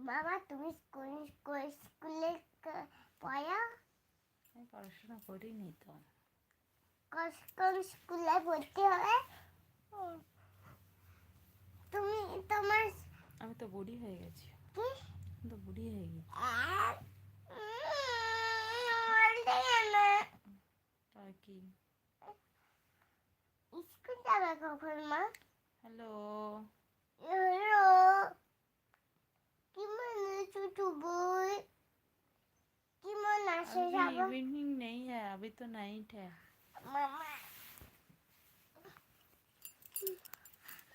বাবা তুমি স্কুলে পড়ো? আমি পড়াশোনা করিনি তো। কোন স্কুলে ভর্তি হবে তুমি? তোমার আমি তো বুড়ি হয়ে গেছি। কি? আমি তো বুড়ি হয়ে গেছি। আর কি স্কুল যাবে কখন মা? হ্যালো হ্যালো কেমন আছো তুমি? কেমন আছো अभी সবাই? इवनिंग नहीं है, अभी तो नाइट है। মামা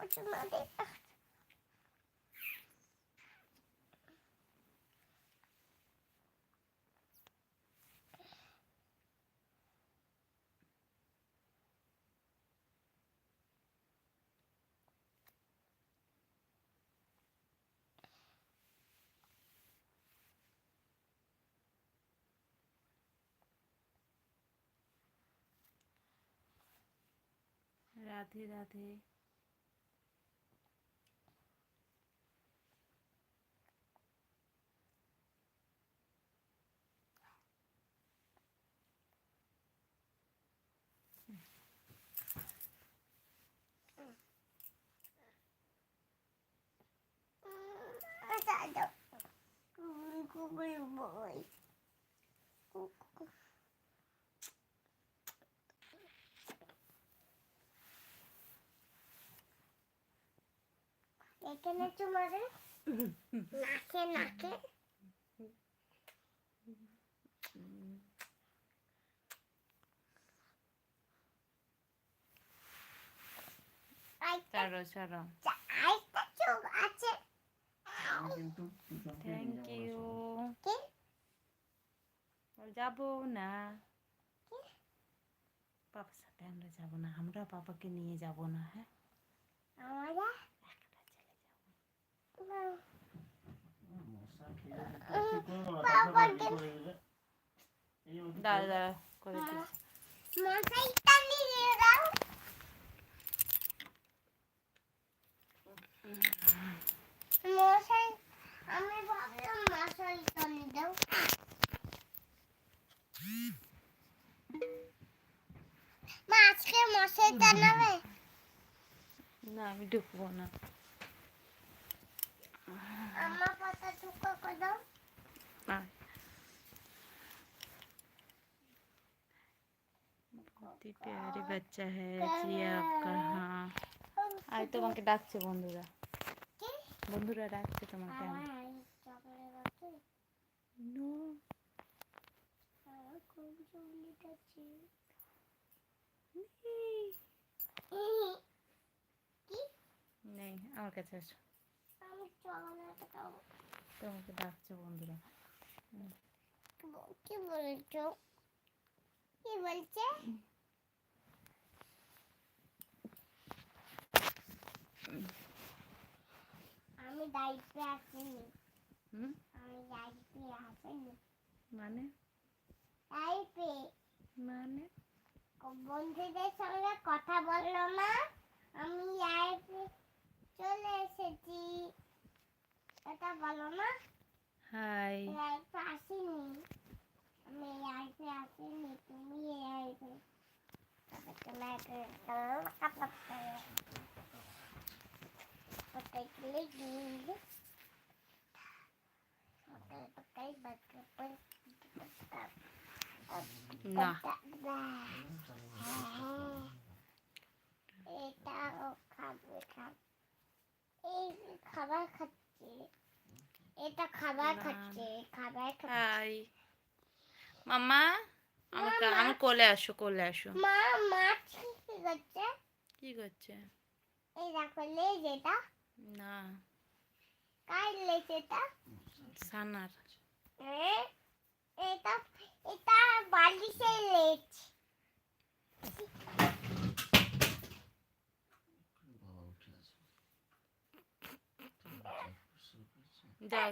ওটা না দে। राधे राधे। Google boy. এখানে তোমারে নাকে নাকে ছাড়ো ছাড়ো। আইটা চোখ আছে। Thank you. কি? যাবো না, পাপার সাথে আমরা যাবো না, আমরা পাপাকে নিয়ে যাবো না। হ্যাঁ আমরা একটা চলে যাবো। দাঁড়া দাঁড়া করে দিচ্ছি। মশাইটা নিয়ে দাও। মশাই আমি ভাবলাম মশাইটা নিয়ে দাও। মা আজকে মশাইটা নেবে? না আমি ঢুকবো না। আমার পাতা টুকো করে দাও। बहुत ही प्यारे बच्चा है जी आपका। हाँ আর তোমাকে ডাকছে বন্ধুরা, বন্ধুরা ডাকছে তোমাকে। নো নেই, আমার কাছে আসো। তোমাকে ডাকছে বন্ধুরা। কি বলছো? কি বলছে? আমি দায়িত্বে আসিনি। আমি দায়িত্বে আসিনি। মানে দায়িত্বে মানে বন্ধুদের সঙ্গে কথা বললো না, আমি দায়িত্বে চলে এসেছি, এটা বলো না। হাই দায়িত্বে আসিনি, আমি দায়িত্বে আসিনি, তুমি দায়িত্বে না এটা খাবে এই খাবার খাচ্ছে, এটা খাবার খাচ্ছে, খাবার খাচ্ছে। হাই মাম্মা, আমি কোলে আসো, কোলে আসো। মা মাছ কি করছে? কি করছে? এই দেখো লেজ, এটা না কার লেজ? এটা সানার। এটা এটা বালিশের লেজ। যাও